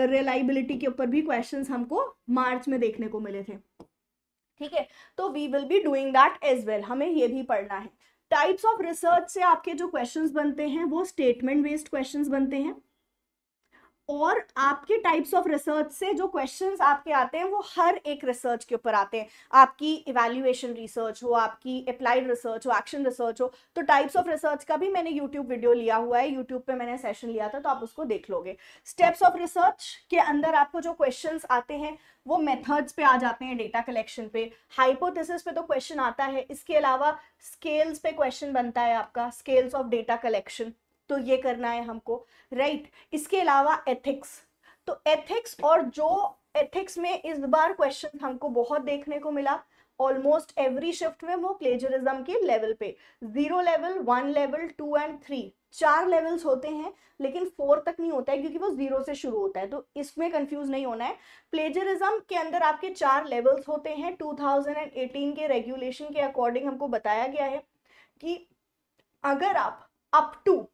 रिलायबिलिटी के ऊपर भी क्वेश्चंस हमको मार्च में देखने को मिले थे। ठीक है, तो we will be doing that as well, हमें ये भी पढ़ना है। टाइप्स ऑफ रिसर्च से आपके जो क्वेश्चंस बनते हैं वो स्टेटमेंट बेस्ड क्वेश्चंस बनते हैं, और आपके टाइप्स ऑफ रिसर्च से जो क्वेश्चंस आपके आते हैं वो हर एक रिसर्च के ऊपर आते हैं। आपकी इवैल्यूएशन रिसर्च हो, आपकी अप्लाइड रिसर्च हो, एक्शन रिसर्च हो, तो टाइप्स ऑफ रिसर्च का भी मैंने यूट्यूब वीडियो लिया हुआ है, यूट्यूब पे मैंने सेशन लिया था, तो आप उसको देख लोगे। स्टेप्स ऑफ रिसर्च के अंदर आपको जो क्वेश्चंस आते हैं वो मेथड्स पे आ जाते हैं, डेटा कलेक्शन पे, हाइपोथेसिस पे तो क्वेश्चन आता है, इसके अलावा स्केल्स पे क्वेश्चन बनता है आपका, स्केल्स ऑफ डेटा कलेक्शन, तो ये करना है हमको, राइट। इसके अलावा एथिक्स, तो एथिक्स, और जो एथिक्स में इस बार क्वेश्चन हमको बहुत देखने को मिला ऑलमोस्ट एवरी शिफ्ट में, वो प्लेजरिज्म के लेवल पे, 0 लेवल, 1 लेवल, 2 एंड 3, 4 लेवल्स होते हैं, लेकिन 4 तक नहीं होता है क्योंकि वो 0 से शुरू होता है, तो इसमें कंफ्यूज नहीं होना है। प्लेजरिज्म के अंदर आपके 4 लेवल्स होते हैं। 2018 के रेगुलेशन के अकॉर्डिंग हमको बताया गया है कि अगर आप अप टू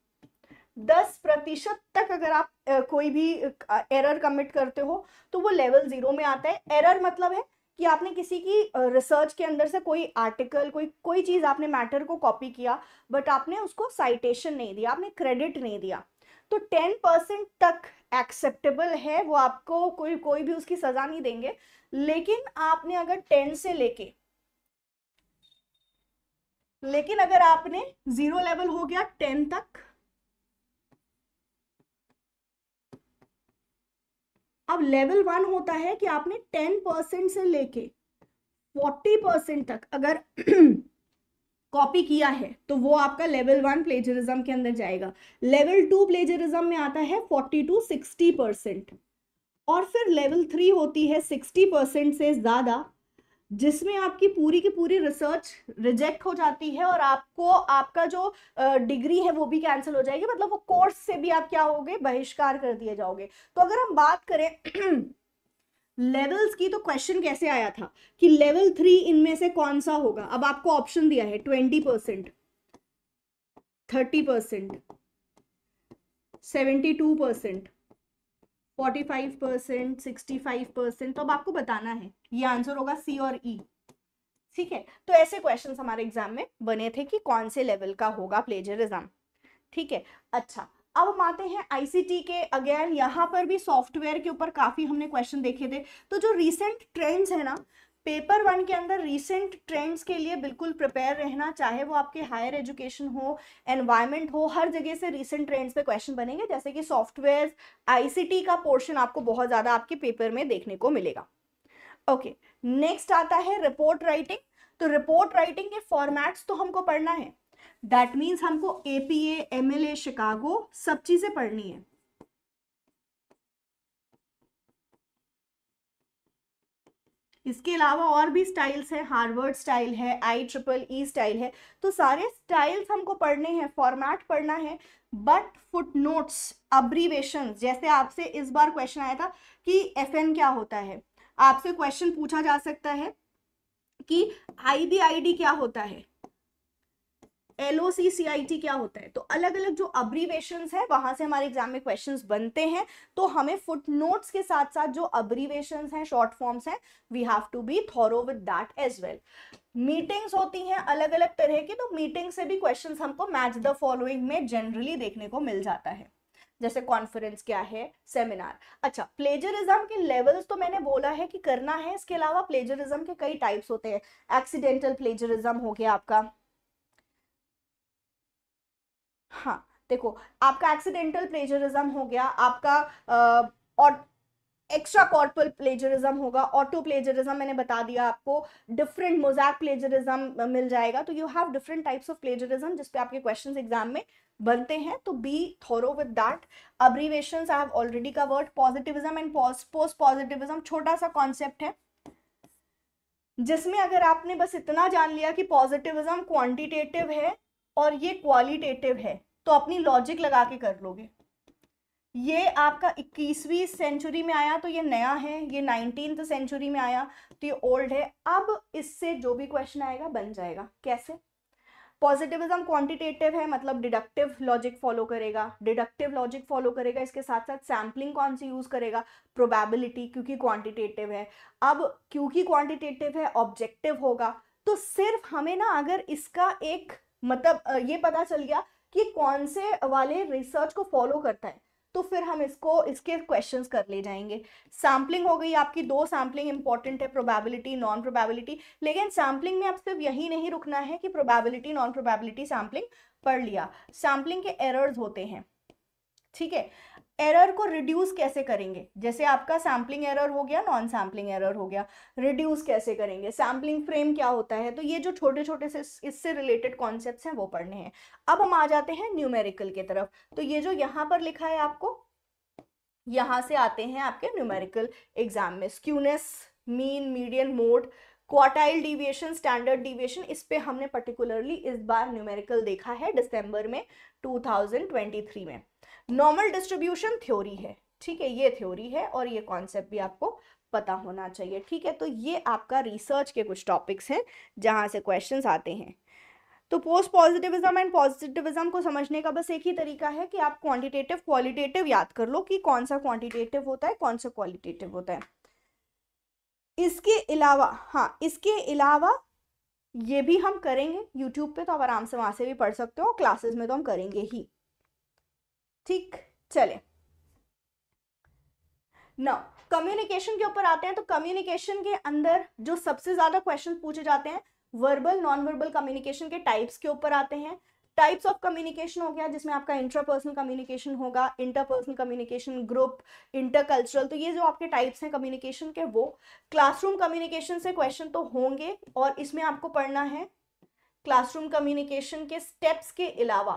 10% तक अगर आप कोई भी एरर कमिट करते हो तो वो लेवल 0 में आता है। एरर मतलब है कि आपने किसी की रिसर्च के अंदर से कोई आर्टिकल, कोई चीज आपने मैटर को कॉपी किया, बट आपने उसको साइटेशन नहीं दिया, आपने क्रेडिट नहीं दिया, तो 10% तक एक्सेप्टेबल है, वो आपको कोई भी उसकी सजा नहीं देंगे। लेकिन आपने अगर 10 से लेकिन अगर आपने 0 लेवल हो गया 10 तक, अब लेवल 1 होता है कि आपने 10% से लेके 40% तक अगर कॉपी किया है तो वो आपका लेवल 1 प्लेजरिज्म के अंदर जाएगा। लेवल 2 प्लेजरिज्म में आता है 40 to 60%, और फिर लेवल 3 होती है 60% से ज्यादा, जिसमें आपकी पूरी की पूरी रिसर्च रिजेक्ट हो जाती है, और आपको आपका जो डिग्री है वो भी कैंसिल हो जाएगी, मतलब वो कोर्स से भी आप क्या होगे, बहिष्कार कर दिए जाओगे। तो अगर हम बात करें लेवल्स की, तो क्वेश्चन कैसे आया था कि लेवल 3 इनमें से कौन सा होगा। अब आपको ऑप्शन दिया है 20%, 30%, 72%, 45%, 65%, तो अब आपको बताना है, ये आंसर होगा सी और ई। ठीक है, तो ऐसे क्वेश्चंस हमारे एग्जाम में बने थे कि कौन से लेवल का होगा प्लेजरिज्म। ठीक है, अच्छा, अब हम आते हैं आईसीटी के। अगेन यहाँ पर भी सॉफ्टवेयर के ऊपर काफी हमने क्वेश्चन देखे थे। तो जो रीसेंट ट्रेंड्स है ना, पेपर 1 के अंदर रीसेंट ट्रेंड्स के लिए बिल्कुल प्रिपेयर रहना, चाहे वो आपके हायर एजुकेशन हो, एनवायरमेंट हो, हर जगह से रीसेंट ट्रेंड्स पे क्वेश्चन बनेंगे। जैसे कि सॉफ्टवेयर आईसीटी का पोर्शन आपको बहुत ज्यादा आपके पेपर में देखने को मिलेगा। ओके, नेक्स्ट आता है रिपोर्ट राइटिंग। तो रिपोर्ट राइटिंग के फॉर्मेट्स तो हमको पढ़ना है, दैट मीन्स हमको APA, MLA, शिकागो सब चीजें पढ़नी है। इसके अलावा और भी स्टाइल्स है, हार्वर्ड स्टाइल है, IEEE स्टाइल है, तो सारे स्टाइल्स हमको पढ़ने हैं, फॉर्मेट पढ़ना है। बट फुटनोट्स, अब्रीवेशन, जैसे आपसे इस बार क्वेश्चन आया था कि FN क्या होता है, आपसे क्वेश्चन पूछा जा सकता है कि IBID क्या होता है, LOCCIT क्या होता है, तो अलग अलग जो अब्रीवेशंस है वहां से हमारे एग्जाम में क्वेश्चंस बनते हैं। तो हमें फुटनोट्स के साथ साथ जो अब्रीवेशंस हैं, शॉर्ट फॉर्म्स हैं, we have to be thorough with that as well. Meetings होती हैं अलग अलग तरह की, तो मीटिंग से भी क्वेश्चंस हमको मैच द फॉलोइंग में जनरली देखने को मिल जाता है, जैसे कॉन्फ्रेंस क्या है, सेमिनार। अच्छा, प्लेजरिज्म के लेवल्स तो मैंने बोला है कि करना है। इसके अलावा प्लेजरिज्म के कई टाइप्स होते हैं। एक्सीडेंटल प्लेजरिज्म हो गया आपका, हाँ देखो, आपका एक्सीडेंटल प्लेजरिज्म हो गया, आपका और एक्स्ट्रा कॉर्पल प्लेजरिज्म होगा, ऑटो प्लेजरिज्म मैंने बता दिया आपको, डिफरेंट मोजैक प्लेजरिज्म मिल जाएगा। तो you have different types of plagiarism जिसपे आपके क्वेश्चंस एग्जाम में बनते हैं, तो be thorough with that. Abbreviations I have already covered. Positivism and post positivism छोटा सा कॉन्सेप्ट है, जिसमें अगर आपने बस इतना जान लिया कि पॉजिटिविज्म क्वांटिटेटिव है और ये क्वालिटेटिव है, तो अपनी लॉजिक लगा के कर लोगे। ये आपका 21वीं सेंचुरी में आया तो ये नया है, ये 19th सेंचुरी में आया तो ये ओल्ड है। अब इससे जो भी क्वेश्चन आएगा बन जाएगा। कैसे? पॉजिटिविज्म क्वांटिटेटिव है, मतलब डिडक्टिव लॉजिक फॉलो करेगा, डिडक्टिव लॉजिक फॉलो करेगा। इसके साथ साथ सैम्पलिंग कौन सी यूज करेगा? प्रोबेबिलिटी, क्योंकि क्वांटिटेटिव है। अब क्योंकि क्वांटिटेटिव है, ऑब्जेक्टिव होगा। तो सिर्फ हमें ना अगर इसका एक मतलब ये पता चल गया कि कौन से वाले रिसर्च को फॉलो करता है, तो फिर हम इसके क्वेश्चंस कर ले जाएंगे। सैम्पलिंग हो गई आपकी, दो सैम्पलिंग इंपॉर्टेंट है, प्रोबेबिलिटी, नॉन प्रोबेबिलिटी। लेकिन सैम्पलिंग में आप सिर्फ यही नहीं रुकना है कि प्रोबेबिलिटी, नॉन प्रोबेबिलिटी सैम्पलिंग पढ़ लिया। सैम्पलिंग के एरर्स होते हैं, ठीक है। एरर को रिड्यूस कैसे करेंगे? जैसे आपका सैम्पलिंग एरर हो गया, नॉन सैम्पलिंग एरर हो गया, रिड्यूस कैसे करेंगे? सैम्पलिंग फ्रेम क्या होता है? तो ये जो छोटे छोटे से इससे रिलेटेड कॉन्सेप्ट्स हैं वो पढ़ने हैं। अब हम आ जाते हैं न्यूमेरिकल की तरफ। तो ये जो यहाँ पर लिखा है आपको, यहां से आते हैं आपके न्यूमेरिकल एग्जाम में। Skewness, mean, median, mode, quartile deviation, standard deviation, इस पे हमने पर्टिकुलरली इस बार न्यूमेरिकल देखा है दिसंबर में 2023 में। नॉर्मल डिस्ट्रीब्यूशन थ्योरी है, ठीक है, ये थ्योरी है और ये कॉन्सेप्ट भी आपको पता होना चाहिए, ठीक है। तो ये आपका रिसर्च के कुछ टॉपिक्स हैं जहां से क्वेश्चंस आते हैं। तो पोस्ट पॉजिटिविज्म एंड पॉजिटिविज्म को समझने का बस एक ही तरीका है कि आप क्वांटिटेटिव क्वालिटेटिव याद कर लो कि कौन सा क्वांटिटेटिव होता है, कौन सा क्वालिटेटिव होता है। इसके अलावा, हाँ, इसके अलावा ये भी हम करेंगे यूट्यूब पे, तो आप आराम से वहां से भी पढ़ सकते हो, क्लासेस में तो हम करेंगे ही, ठीक। चले ना, कम्युनिकेशन के ऊपर आते हैं। तो कम्युनिकेशन के अंदर जो सबसे ज्यादा क्वेश्चन पूछे जाते हैं, वर्बल, नॉन वर्बल कम्युनिकेशन के टाइप्स के ऊपर आते हैं। टाइप्स ऑफ कम्युनिकेशन हो गया, जिसमें आपका इंट्रापर्सनल कम्युनिकेशन होगा, इंटरपर्सनल कम्युनिकेशन, ग्रुप, इंटरकल्चरल। तो ये जो आपके टाइप्स हैं कम्युनिकेशन के, वो क्लासरूम कम्युनिकेशन से क्वेश्चन तो होंगे, और इसमें आपको पढ़ना है क्लासरूम कम्युनिकेशन के स्टेप्स के अलावा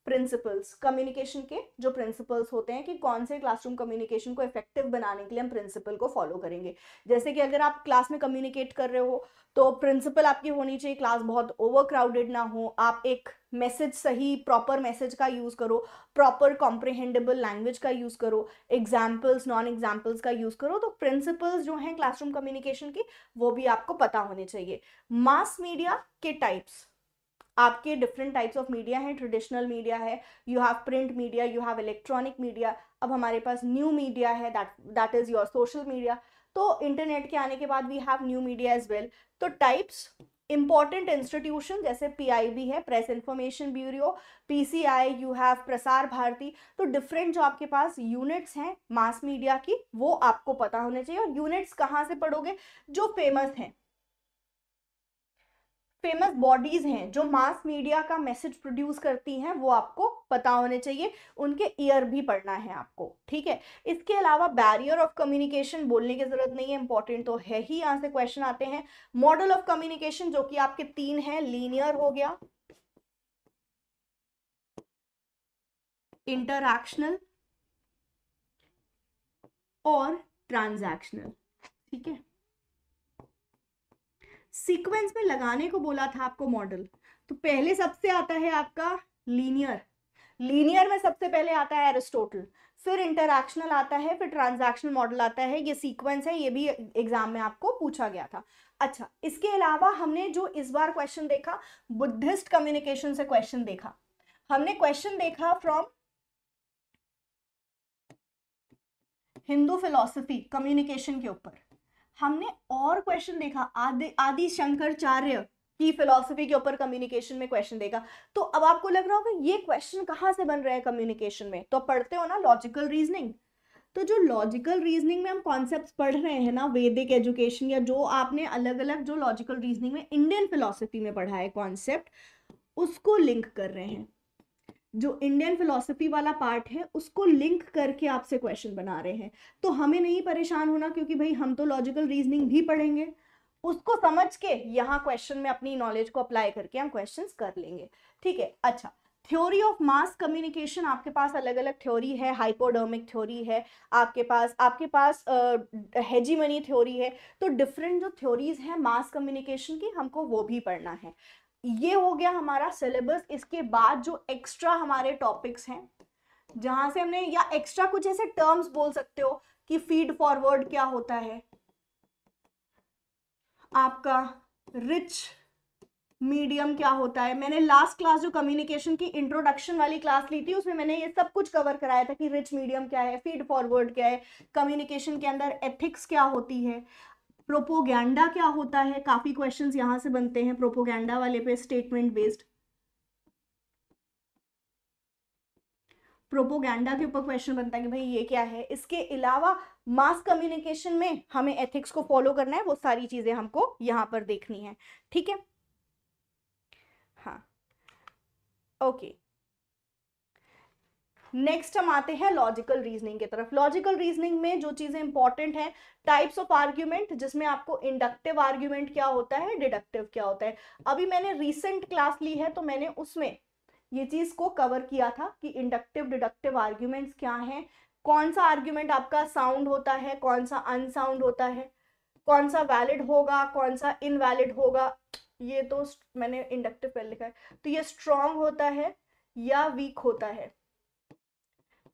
प्रिंसिपल्स, कम्युनिकेशन के जो प्रिंसिपल्स होते हैं कि कौन से क्लासरूम कम्युनिकेशन को इफेक्टिव बनाने के लिए हम प्रिंसिपल को फॉलो करेंगे। जैसे कि अगर आप क्लास में कम्युनिकेट कर रहे हो तो प्रिंसिपल आपकी होनी चाहिए, क्लास बहुत ओवर क्राउडेड ना हो, आप एक मैसेज, सही प्रॉपर मैसेज का यूज करो, प्रॉपर कॉम्प्रिहेंडेबल लैंग्वेज का यूज करो, एग्जाम्पल्स, नॉन एग्जाम्पल्स का यूज करो। तो प्रिंसिपल्स जो हैं क्लासरूम कम्युनिकेशन की, वो भी आपको पता होने चाहिए। मास मीडिया के टाइप्स, आपके डिफरेंट टाइप्स ऑफ मीडिया हैं। ट्रेडिशनल मीडिया है, you have print media, you have electronic media. अब हमारे पास न्यू मीडिया है, that is your social media. तो इंटरनेट के आने के बाद we have new media as well. तो टाइप्स, इंपॉर्टेंट इंस्टीट्यूशन जैसे PIB है, press information bureau, PCI, you have Prasar Bharati. तो डिफरेंट जो आपके पास यूनिट्स हैं मास मीडिया की, वो आपको पता होने चाहिए। और यूनिट्स कहाँ से पढ़ोगे? जो फेमस हैं, फेमस बॉडीज हैं जो मास मीडिया का मैसेज प्रोड्यूस करती हैं, वो आपको पता होने चाहिए, उनके ईयर भी पढ़ना है आपको, ठीक है। इसके अलावा बैरियर ऑफ कम्युनिकेशन बोलने की जरूरत नहीं है, इंपॉर्टेंट तो है ही, यहाँ से क्वेश्चन आते हैं। मॉडल ऑफ कम्युनिकेशन जो कि आपके 3 हैं, लीनियर हो गया, इंटरैक्शनल और ट्रांजैक्शनल। ठीक है, सीक्वेंस में लगाने को बोला था आपको मॉडल, तो पहले सबसे आता है आपका लीनियर। लीनियर में सबसे पहले आता है एरिस्टोटल, फिर इंटरैक्शनल आता है, फिर ट्रांजैक्शनल मॉडल आता है। ये सीक्वेंस है, ये भी एग्जाम में आपको पूछा गया था। अच्छा, इसके अलावा हमने जो इस बार क्वेश्चन देखा, बुद्धिस्ट कम्युनिकेशन से क्वेश्चन देखा। हमने क्वेश्चन देखा फ्रॉम हिंदू फिलॉसफी कम्युनिकेशन के ऊपर। हमने और क्वेश्चन देखा आदि शंकराचार्य की फिलॉसफी के ऊपर कम्युनिकेशन में क्वेश्चन देखा। तो अब आपको लग रहा होगा ये क्वेश्चन कहाँ से बन रहा है कम्युनिकेशन में, तो पढ़ते हो ना लॉजिकल रीजनिंग। तो जो लॉजिकल रीजनिंग में हम कॉन्सेप्ट्स पढ़ रहे हैं ना, वैदिक एजुकेशन या जो आपने अलग अलग जो लॉजिकल रीजनिंग में इंडियन फिलॉसफी में पढ़ा है कॉन्सेप्ट, उसको लिंक कर रहे हैं। जो इंडियन फिलॉसफी वाला पार्ट है उसको लिंक करके आपसे क्वेश्चन बना रहे हैं। तो हमें नहीं परेशान होना, क्योंकि भाई हम तो लॉजिकल रीजनिंग भी पढ़ेंगे, उसको समझ के यहाँ क्वेश्चन में अपनी नॉलेज को अप्लाई करके हम क्वेश्चंस कर लेंगे। ठीक है, अच्छा, थ्योरी ऑफ मास कम्युनिकेशन आपके पास अलग अलग थ्योरी है, हाइपोडर्मिक थ्योरी है आपके पास हेजीमनी थ्योरी है। तो डिफरेंट जो थ्योरीज है मास कम्युनिकेशन की, हमको वो भी पढ़ना है। ये हो गया हमारा सिलेबस। इसके बाद जो एक्स्ट्रा हमारे टॉपिक्स हैं, जहां से हमने, या एक्स्ट्रा कुछ ऐसे टर्म्स बोल सकते हो कि फीड फॉरवर्ड क्या होता है, आपका रिच मीडियम क्या होता है। मैंने लास्ट क्लास जो कम्युनिकेशन की इंट्रोडक्शन वाली क्लास ली थी, उसमें मैंने ये सब कुछ कवर कराया था कि रिच मीडियम क्या है, फीड फॉरवर्ड क्या है, कम्युनिकेशन के अंदर एथिक्स क्या होती है, प्रोपोगैंडा क्या होता है। काफी क्वेश्चंस यहां से बनते हैं प्रोपोगैंडा वाले पे, स्टेटमेंट बेस्ड। प्रोपोगैंडा के ऊपर क्वेश्चन बनता है कि भाई ये क्या है। इसके अलावा मास कम्युनिकेशन में हमें एथिक्स को फॉलो करना है, वो सारी चीजें हमको यहां पर देखनी है। ठीक है, हाँ, ओके। नेक्स्ट हम आते हैं लॉजिकल रीजनिंग की तरफ। लॉजिकल रीजनिंग में जो चीजें इंपॉर्टेंट है, टाइप्स ऑफ आर्ग्यूमेंट, जिसमें आपको इंडक्टिव आर्ग्यूमेंट क्या होता है, डिडक्टिव क्या होता है। अभी मैंने रीसेंट क्लास ली है तो मैंने उसमें ये चीज को कवर किया था कि इंडक्टिव डिडक्टिव आर्ग्यूमेंट्स क्या हैं, कौन सा आर्ग्यूमेंट आपका साउंड होता है, कौन सा अनसाउंड होता है, कौन सा वैलिड होगा, कौन सा इनवैलिड होगा। ये तो मैंने इंडक्टिव पर लिखा है। तो ये स्ट्रॉन्ग होता है या वीक होता है,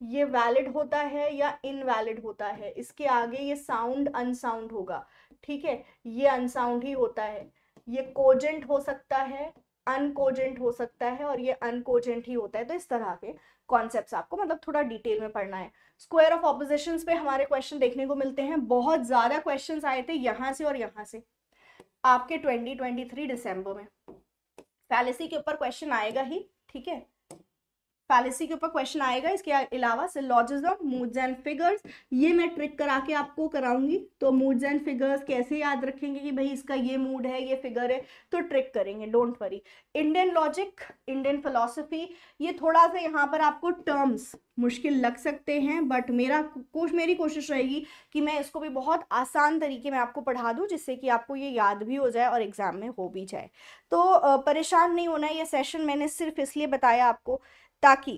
ये वैलिड होता है या इनवैलिड होता है, इसके आगे ये साउंड अनसाउंड होगा। ठीक है, ये अनसाउंड ही होता है। ये कोजेंट हो सकता है, अनकोजेंट हो सकता है, और ये अनकोजेंट ही होता है। तो इस तरह के कॉन्सेप्ट्स आपको मतलब थोड़ा डिटेल में पढ़ना है। स्क्वायर ऑफ ऑपोजिशंस पे हमारे क्वेश्चन देखने को मिलते हैं। बहुत ज्यादा क्वेश्चंस आए थे यहाँ से और यहाँ से आपके 2023 दिसंबर में। फैलेसी के ऊपर क्वेश्चन आएगा ही, ठीक है, फैलेसी के ऊपर क्वेश्चन आएगा। इसके अलावा सिलोजिज्म, मूड्स एंड फिगर्स, ये मैं ट्रिक करा के आपको कराऊंगी। तो मूड्स एंड फिगर्स कैसे याद रखेंगे कि भाई इसका ये मूड है, ये फिगर है, तो ट्रिक करेंगे, don't worry. Indian logic, Indian philosophy, ये थोड़ा सा यहाँ पर आपको टर्म्स मुश्किल लग सकते हैं, बट मेरी कोशिश रहेगी कि मैं इसको भी बहुत आसान तरीके में आपको पढ़ा दूं, जिससे कि आपको ये याद भी हो जाए और एग्जाम में हो भी जाए। तो परेशान नहीं होना। ये सेशन मैंने सिर्फ इसलिए बताया आपको ताकि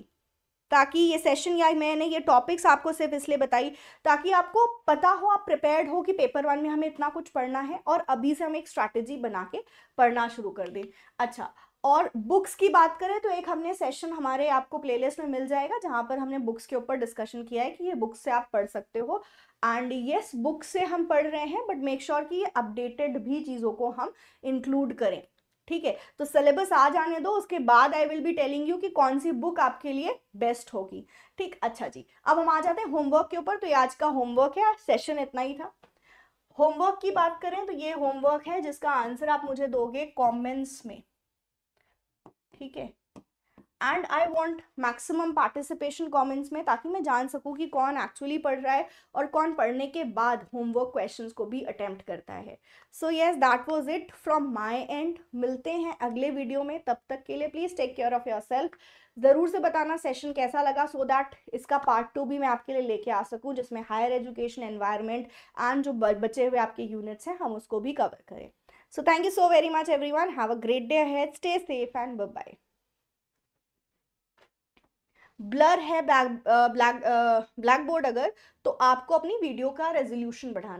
ताकि ये सेशन या मैंने ये टॉपिक्स आपको सिर्फ इसलिए बताई ताकि आपको पता हो, आप प्रिपेयर्ड हो कि पेपर 1 में हमें इतना कुछ पढ़ना है, और अभी से हम एक स्ट्रैटेजी बना के पढ़ना शुरू कर दें। अच्छा, और बुक्स की बात करें तो एक हमने सेशन हमारे आपको प्लेलिस्ट में मिल जाएगा, जहां पर हमने बुक्स के ऊपर डिस्कशन किया है कि ये बुक्स से आप पढ़ सकते हो। एंड यस, बुक्स से हम पढ़ रहे हैं, बट मेक श्योर कि ये अपडेटेड भी चीज़ों को हम इंक्लूड करें। ठीक है, तो सिलेबस आ जाने दो, उसके बाद I will be telling you कि कौन सी बुक आपके लिए बेस्ट होगी। ठीक, अच्छा जी, अब हम आ जाते हैं होमवर्क के ऊपर। तो ये आज का होमवर्क है, सेशन इतना ही था। होमवर्क की बात करें तो ये होमवर्क है जिसका आंसर आप मुझे दोगे कमेंट्स में। ठीक है, and I want maximum participation comments में, ताकि मैं जान सकूं कि कौन एक्चुअली पढ़ रहा है और कौन पढ़ने के बाद होमवर्क क्वेश्चंस को भी अटेम्प्ट करता है। So yes, that was it from my end. मिलते हैं अगले वीडियो में, तब तक के लिए please take care of yourself. जरूर से बताना सेशन कैसा लगा, सो दैट इसका पार्ट 2 भी मैं आपके लिए लेके आ सकूं, जिसमें हायर एजुकेशन, एनवायरमेंट एंड जो बचे हुए आपके यूनिट्स हैं हम उसको भी कवर करें। So thank you so very much everyone, have a great day ahead, stay safe and bye bye. Blur है ब्लैक बोर्ड अगर, तो आपको अपनी वीडियो का रेजोल्यूशन बढ़ाना है।